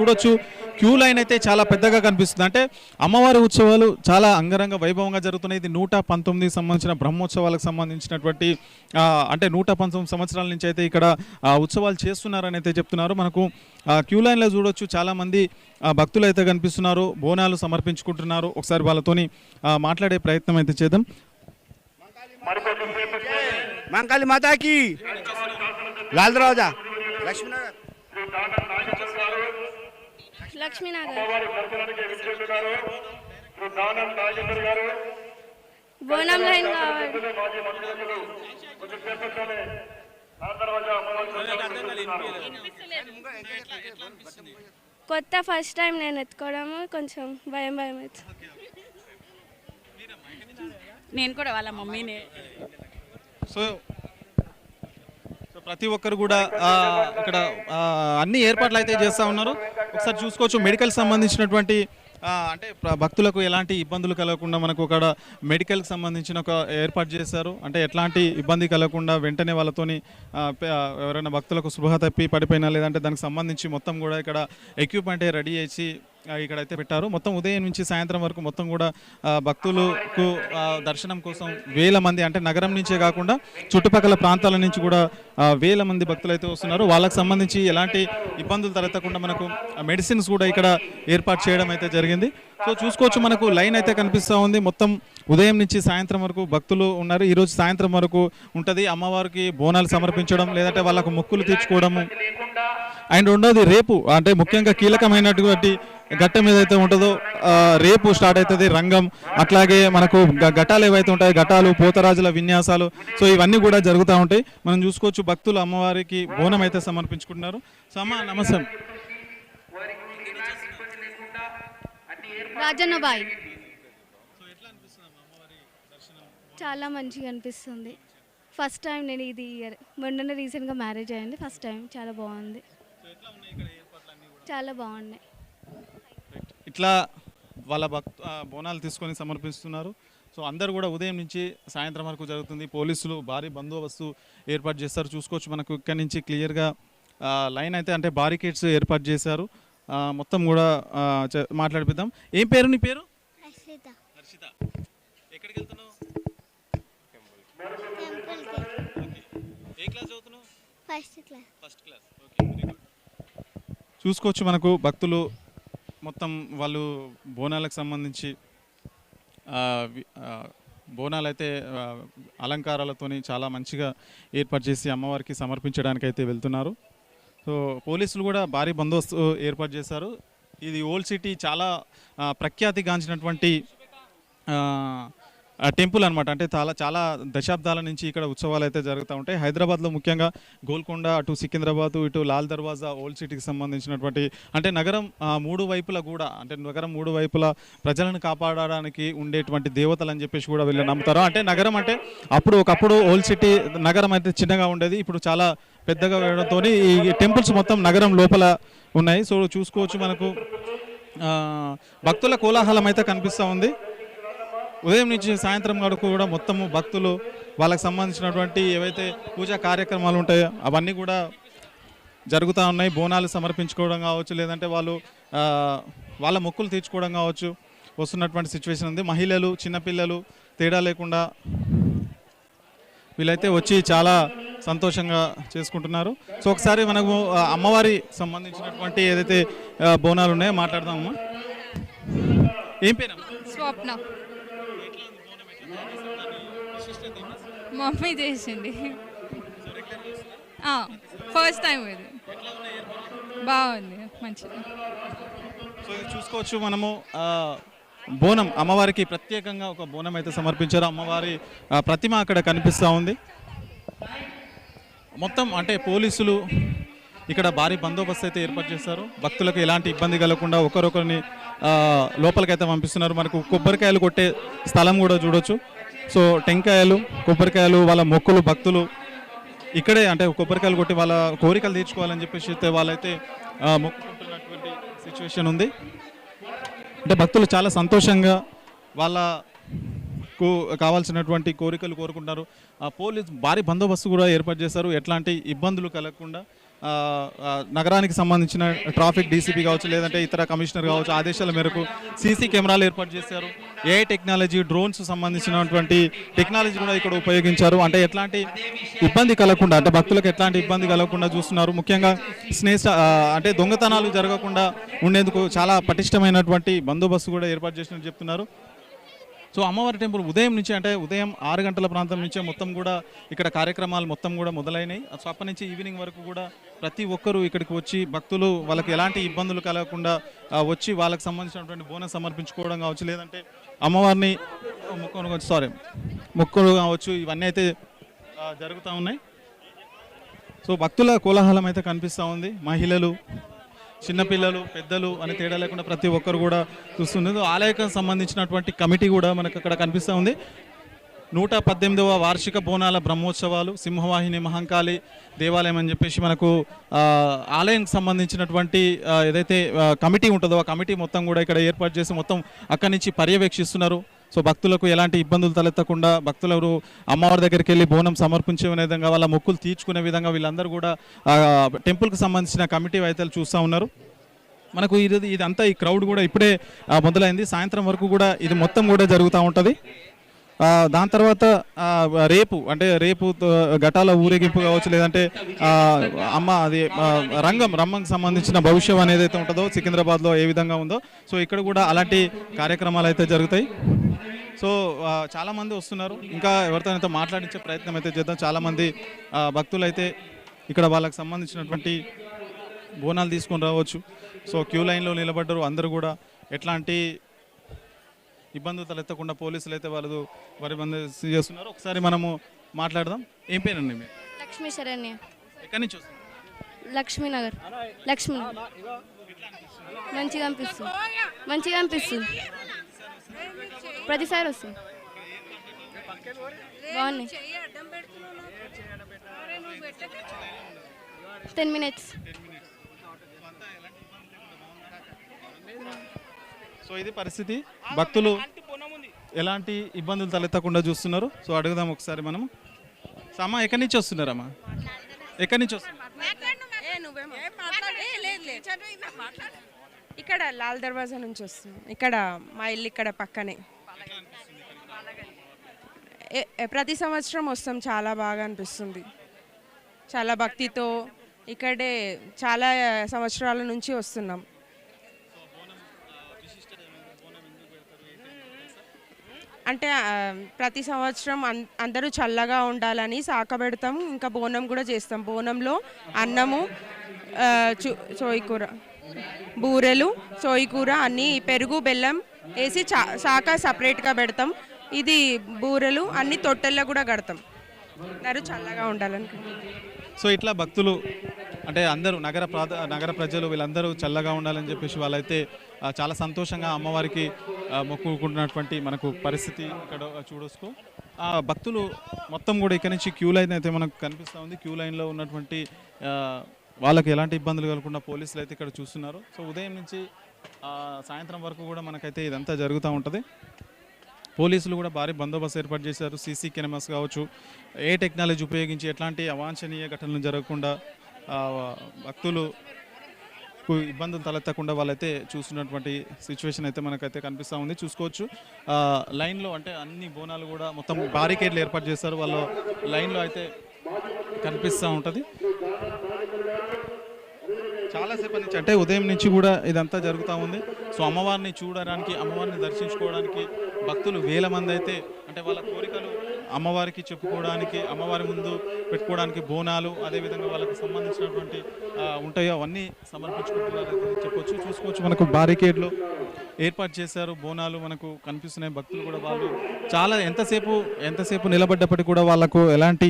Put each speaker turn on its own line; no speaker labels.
చూడొచ్చు queue line అయితే చాలా పెద్దగా కనిపిస్తుంది. అంటే అమ్మవారి ఉత్సవాలు చాలా అంగరంగ వైభవంగా జరుగుతున్నాయి. ఇది 119 సంబంధించిన బ్రహ్మోత్సవాలకు సంబంధించినటువంటి అంటే 119 సంవత్సరాల నుంచి అయితే ఇక్కడ ఉత్సవాలు చేస్తున్నారని అయితే చెప్తున్నారు. మనకు క్యూ లైన్లో చూడొచ్చు చాలామంది భక్తులు అయితే కనిపిస్తున్నారు, బోనాలు సమర్పించుకుంటున్నారు. ఒకసారి వాళ్ళతోని మాట్లాడే ప్రయత్నం అయితే చేద్దాం.
మంకాళి మాతాకి లాల్ దర్వాజా లక్ష్మీనగర్
బోనం లైన్ కావాలి. కొత్త ఫస్ట్ టైం నేను ఎత్తుకోవడము కొంచెం భయం భయం అవుతుంది.
నేను కూడా వాళ్ళ మమ్మీని.
సో ప్రతి ఒక్కరు కూడా ఇక్కడ అన్ని ఏర్పాట్లు అయితే చేస్తూ ఉన్నారు. ఒకసారి చూసుకోవచ్చు మెడికల్ సంబంధించినటువంటి అంటే భక్తులకు ఎలాంటి ఇబ్బందులు కలగకుండా మనకు ఒక మెడికల్కి సంబంధించిన ఒక ఏర్పాటు చేశారు. అంటే ఎట్లాంటి ఇబ్బంది కలగకుండా వెంటనే వాళ్ళతోని ఎవరైనా భక్తులకు స్పృహ తప్పి పడిపోయినా లేదంటే దానికి సంబంధించి మొత్తం కూడా ఇక్కడ ఎక్విప్మెంట్ రెడీ చేసి ఇక్కడైతే పెట్టారు. మొత్తం ఉదయం నుంచి సాయంత్రం వరకు మొత్తం కూడా భక్తులకు దర్శనం కోసం వేల మంది, అంటే నగరం నుంచే కాకుండా చుట్టుపక్కల ప్రాంతాల నుంచి కూడా వేల మంది భక్తులు అయితే వస్తున్నారు. వాళ్ళకి సంబంధించి ఎలాంటి ఇబ్బందులు తలెత్తకుండా మనకు మెడిసిన్స్ కూడా ఇక్కడ ఏర్పాటు చేయడం అయితే జరిగింది. సో చూసుకోవచ్చు మనకు లైన్ అయితే కనిపిస్తూ ఉంది. మొత్తం ఉదయం నుంచి సాయంత్రం వరకు భక్తులు ఉన్నారు. ఈరోజు సాయంత్రం వరకు ఉంటుంది అమ్మవారికి బోనాలు సమర్పించడం, లేదంటే వాళ్ళకు మొక్కులు తీర్చుకోవడము. అండ్ రెండోది రేపు అంటే ముఖ్యంగా కీలకమైనటువంటి ఘట్టం ఏదైతే ఉంటుందో రేపు స్టార్ట్ అవుతుంది రంగం. అట్లాగే మనకు ఘటాలు ఏవైతే ఉంటాయి, ఘటాలు, పోతరాజుల విన్యాసాలు, సో ఇవన్నీ కూడా జరుగుతూ ఉంటాయి. మనం చూసుకోవచ్చు భక్తులు అమ్మవారికి బోనం అయితే సమర్పించుకుంటున్నారు. సమ్మా నమస్తే.
రాజన్నబాయి చాలా మంచిగా అనిపిస్తుంది. ఫస్ట్ టైం నేను ఇది ఇయర్ మొన్న రీసెంట్గా మ్యారేజ్ అయ్యింది. ఫస్ట్ టైం చాలా బాగుంది, చాలా బాగున్నాయి.
ఇట్లా వాళ్ళ బోనాలు తీసుకొని సమర్పిస్తున్నారు. సో అందరు కూడా ఉదయం నుంచి సాయంత్రం వరకు జరుగుతుంది. పోలీసులు భారీ బందోబస్తు ఏర్పాటు చేస్తారు. చూసుకోవచ్చు మనకు ఇక్కడ నుంచి క్లియర్గా లైన్ అయితే అంటే బారికేడ్స్ ఏర్పాటు చేశారు. మొత్తం కూడా మాట్లాడిపిద్దాం. ఏం పేరు నీ పేరు? హర్షిత. ఎక్కడికి వెళ్తున్నావు? ఏ క్లాస్ చదువుతున్నావు? First class. Okay, very good. చూసుకోవచ్చు మనకు భక్తులు మొత్తం వాళ్ళు బోనాలకు సంబంధించి బోనాలు అయితే అలంకారాలతోని చాలా మంచిగా ఏర్పాటు చేసి అమ్మవారికి సమర్పించడానికి అయితే వెళ్తున్నారు. సో పోలీసులు కూడా భారీ బందోబస్తు ఏర్పాటు చేశారు. ఇది ఓల్డ్ సిటీ చాలా ప్రఖ్యాతిగాంచినటువంటి టెంపుల్ అనమాట. అంటే చాలా దశాబ్దాల నుంచి ఇక్కడ ఉత్సవాలు అయితే జరుగుతూ ఉంటాయి. హైదరాబాద్లో ముఖ్యంగా గోల్కొండ, అటు సికింద్రాబాద్, ఇటు లాల్ దర్వాజా ఓల్డ్ సిటీకి సంబంధించినటువంటి అంటే నగరం మూడు వైపులా కూడా అంటే నగరం మూడు వైపులా ప్రజలను కాపాడడానికి ఉండేటువంటి దేవతలు అని చెప్పేసి కూడా వీళ్ళు నమ్ముతారు. అంటే నగరం అంటే ఒకప్పుడు ఓల్డ్ సిటీ నగరం అయితే చిన్నగా ఉండేది, ఇప్పుడు చాలా పెద్దగా వేయడంతో ఈ టెంపుల్స్ మొత్తం నగరం లోపల ఉన్నాయి. సో చూసుకోవచ్చు మనకు భక్తుల కోలాహలం అయితే కనిపిస్తూ ఉంది. ఉదయం నుంచి సాయంత్రం వరకు కూడా మొత్తము భక్తులు వాళ్ళకి సంబంధించినటువంటి ఏవైతే పూజా కార్యక్రమాలు ఉంటాయో అవన్నీ కూడా జరుగుతూ ఉన్నాయి. బోనాలు సమర్పించుకోవడం కావచ్చు, లేదంటే వాళ్ళ మొక్కులు తీర్చుకోవడం కావచ్చు వస్తున్నటువంటి సిచ్యువేషన్ ఉంది. మహిళలు, చిన్నపిల్లలు తేడా లేకుండా వీళ్ళైతే వచ్చి చాలా సంతోషంగా చేసుకుంటున్నారు. సో ఒకసారి మనకు అమ్మవారి సంబంధించినటువంటి ఏదైతే బోనాలు ఉన్నాయో మాట్లాడదాము. ఏం పేరు?
స్వప్న. మమ్మీ చేసింది. ఫస్ట్ టైం ఇది. బాగుంది, మంచిది.
సో చూసుకోవచ్చు మనము బోనం అమ్మవారికి ప్రత్యేకంగా ఒక బోనం అయితే సమర్పించారు. అమ్మవారి ప్రతిమ అక్కడ కనిపిస్తూ ఉంది. మొత్తం అంటే పోలీసులు ఇక్కడ భారీ బందోబస్తు అయితే ఏర్పాటు చేస్తారు. భక్తులకు ఎలాంటి ఇబ్బంది కలగకుండా ఒకరొకరిని లోపలికైతే పంపిస్తున్నారు. మనకు కొబ్బరికాయలు కొట్టే స్థలం కూడా చూడొచ్చు. సో టెంకాయలు, కొబ్బరికాయలు, వాళ్ళ మొక్కులు భక్తులు ఇక్కడే అంటే కొబ్బరికాయలు కొట్టి వాళ్ళ కోరికలు తీర్చుకోవాలని చెప్పేసి వాళ్ళైతే మొక్కుకుంటున్నటువంటి సిచ్యువేషన్ ఉంది. అంటే భక్తులు చాలా సంతోషంగా వాళ్ళకు కావాల్సినటువంటి కోరికలు కోరుకుంటారు. పోలీసు భారీ బందోబస్తు కూడా ఏర్పాటు చేశారు. ఎట్లాంటి ఇబ్బందులు కలగకుండా ఆ, నగరానికి సంబంధించిన ట్రాఫిక్ డీసీపీ కావచ్చు లేదంటే ఇతర కమిషనర్ కావచ్చు ఆదేశాల మేరకు సీసీ కెమెరాలు ఏర్పాటు చేశారు. ఏఐ టెక్నాలజీ డ్రోన్స్ సంబంధించినటువంటి టెక్నాలజీ కూడా ఇక్కడ ఉపయోగించారు. అంటే ఎట్లాంటి ఇబ్బంది కలగకుండా అంటే భక్తులకు ఎట్లాంటి ఇబ్బంది కలగకుండా చూస్తున్నారు. ముఖ్యంగా అంటే దొంగతనాలు జరగకుండా ఉండేందుకు చాలా పటిష్టమైనటువంటి బందోబస్తు కూడా ఏర్పాటు చేసినట్టు చెప్తున్నారు. సో అమ్మవారి టెంపుల్ ఉదయం నుంచి అంటే ఉదయం 6 గంటల ప్రాంతం నుంచే మొత్తం కూడా ఇక్కడ కార్యక్రమాలు మొత్తం కూడా మొదలైనవి. సో అప్పటి నుంచి ఈవినింగ్ వరకు కూడా ప్రతి ఒక్కరూ ఇక్కడికి వచ్చి భక్తులు వాళ్ళకి ఎలాంటి ఇబ్బందులు కలగకుండా వచ్చి వాళ్ళకి సంబంధించినటువంటి బోనస్ సమర్పించుకోవడం కావచ్చు లేదంటే అమ్మవారిని మొక్కులు కావచ్చు ఇవన్నీ అయితే జరుగుతూ ఉన్నాయి. సో భక్తుల కోలాహలం అయితే కనిపిస్తూ ఉంది. మహిళలు చిన్నపిల్లలు పెద్దలు అని తేడా లేకుండా ప్రతి ఒక్కరు కూడా చూస్తున్నారు. ఆలయకు సంబంధించినటువంటి కమిటీ కూడా మనకు అక్కడ కనిపిస్తూ ఉంది. 118వ వార్షిక బోనాల బ్రహ్మోత్సవాలు సింహవాహిని మహంకాళి దేవాలయం అని చెప్పేసి మనకు ఆలయానికి సంబంధించినటువంటి ఏదైతే కమిటీ ఉంటుందో ఆ కమిటీ మొత్తం కూడా ఇక్కడ ఏర్పాటు చేసి మొత్తం అక్కడి నుంచి పర్యవేక్షిస్తున్నారు. సో భక్తులకు ఎలాంటి ఇబ్బందులు తలెత్తకుండా భక్తులు అమ్మవారి దగ్గరికి వెళ్ళి బోనం సమర్పించే విధంగా వాళ్ళ మొక్కులు తీర్చుకునే విధంగా వీళ్ళందరూ కూడా టెంపుల్కి సంబంధించిన కమిటీ అయితే చూస్తూ ఉన్నారు. మనకు ఇదంతా ఈ క్రౌడ్ కూడా ఇప్పుడే మొదలైంది. సాయంత్రం వరకు కూడా ఇది మొత్తం కూడా జరుగుతూ ఉంటుంది. దాని తర్వాత రేపు ఘటాల ఊరేగింపు కావచ్చు లేదంటే అది రంగంకి సంబంధించిన భవిష్యం అనేది అయితే ఉంటుందో సికింద్రాబాద్లో ఏ విధంగా ఉందో సో ఇక్కడ కూడా అలాంటి కార్యక్రమాలు అయితే జరుగుతాయి. సో చాలామంది వస్తున్నారు. ఇంకా ఎవరితోనైతే మాట్లాడించే ప్రయత్నం అయితే చేద్దాం. చాలామంది భక్తులు అయితే ఇక్కడ వాళ్ళకి సంబంధించినటువంటి బోనాలు తీసుకొని రావచ్చు. సో క్యూ లైన్లో నిలబడ్డారు. అందరూ కూడా ఎట్లాంటి ఇబ్బందులు తలెత్తకుండా పోలీసులు అయితే వారి బందోబస్తు చేస్తున్నారు. ఒకసారి మనము మాట్లాడదాం. ఏం పేరండి మీరు?
లక్ష్మీ శరణ్య.
ఎక్కడి నుంచి వస్తుంది?
లక్ష్మీనగర్. మంచిగా అనిపిస్తుంది. ప్రతిసారి వస్తుంది. బాగున్నాయి. 10 minutes.
సో ఇది పరిస్థితి. భక్తులు ఎలాంటి ఇబ్బందులు తలెత్తకుండా చూస్తున్నారు. సో అడుగుదాం ఒకసారి మనము. అమ్మ ఎక్కడి నుంచి వస్తున్నారమ్మా? ఎక్కడి నుంచి వస్తున్నారు?
ఇక్కడ లాల్ దర్వాజా నుంచి వస్తుంది. ఇక్కడ మా ఇల్లు ఇక్కడ పక్కనే. ప్రతి సంవత్సరం వస్తాం. చాలా బాగా అనిపిస్తుంది. చాలా భక్తితో ఇక్కడే చాలా సంవత్సరాల నుంచి వస్తున్నాం. అంటే ప్రతి సంవత్సరం అందరూ చల్లగా ఉండాలని సాకబెడతాం. ఇంకా బోనం కూడా చేస్తాం. బోనంలో అన్నము, సోయికూర, బూరెలు, సోయికూర అన్నీ పెరుగు బెల్లం వేసి శాఖ సపరేట్గా పెడతాం. ఇది బూరెలు అన్ని తొట్టెల్లో కూడా కడతాం. అందరూ చల్లగా ఉండాలని.
సో ఇట్లా భక్తులు అంటే అందరూ నగర ప్రజలు వీళ్ళందరూ చల్లగా ఉండాలని చెప్పేసి వాళ్ళైతే చాలా సంతోషంగా అమ్మవారికి మొక్కుకుంటున్నటువంటి మనకు పరిస్థితి ఇక్కడ చూడొచ్చు. భక్తులు మొత్తం కూడా ఇక్కడ నుంచి క్యూ లైన్ అయితే మనకు కనిపిస్తూ ఉంది. క్యూ లైన్లో ఉన్నటువంటి వాళ్ళకి ఎలాంటి ఇబ్బందులు కలగకుండా పోలీసులు అయితే ఇక్కడ చూస్తున్నారు. సో ఉదయం నుంచి సాయంత్రం వరకు కూడా మనకైతే ఇదంతా జరుగుతూ ఉంటుంది. పోలీసులు కూడా భారీ బందోబస్తు ఏర్పాటు చేశారు. సీసీ కెమెరాస్ కావచ్చు ఏ టెక్నాలజీ ఉపయోగించి ఎట్లాంటి అవాంఛనీయ ఘటనలు జరగకుండా భక్తులకు ఇబ్బందులు తలెత్తకుండా వాళ్ళైతే చూస్తున్నటువంటి సిచ్యువేషన్ అయితే మనకైతే కనిపిస్తూ ఉంది. చూసుకోవచ్చు లైన్లో అంటే అన్ని బోనాలు కూడా మొత్తం బారికేడ్లు ఏర్పాటు చేస్తారు. వాళ్ళ లైన్లో అయితే కనిపిస్తూ ఉంటుంది. చాలాసేపటి నుంచి అంటే ఉదయం నుంచి కూడా ఇదంతా జరుగుతూ ఉంది. సో అమ్మవారిని చూడడానికి అమ్మవారిని దర్శించుకోవడానికి భక్తులు వేల మంది అయితే అంటే వాళ్ళ కోరికలు అమ్మవారికి చెప్పుకోవడానికి అమ్మవారి ముందు పెట్టుకోవడానికి బోనాలు అదేవిధంగా వాళ్ళకి సంబంధించినటువంటి ఉంటాయో అవన్నీ సమర్పించుకుంటున్నారు చెప్పొచ్చు. చూసుకోవచ్చు మనకు బారికేడ్లు ఏర్పాటు చేశారు. బోనాలు మనకు కనిపిస్తున్నాయి. భక్తులు కూడా వాళ్ళు చాలా ఎంతసేపు నిలబడ్డప్పటికీ కూడా వాళ్ళకు ఎలాంటి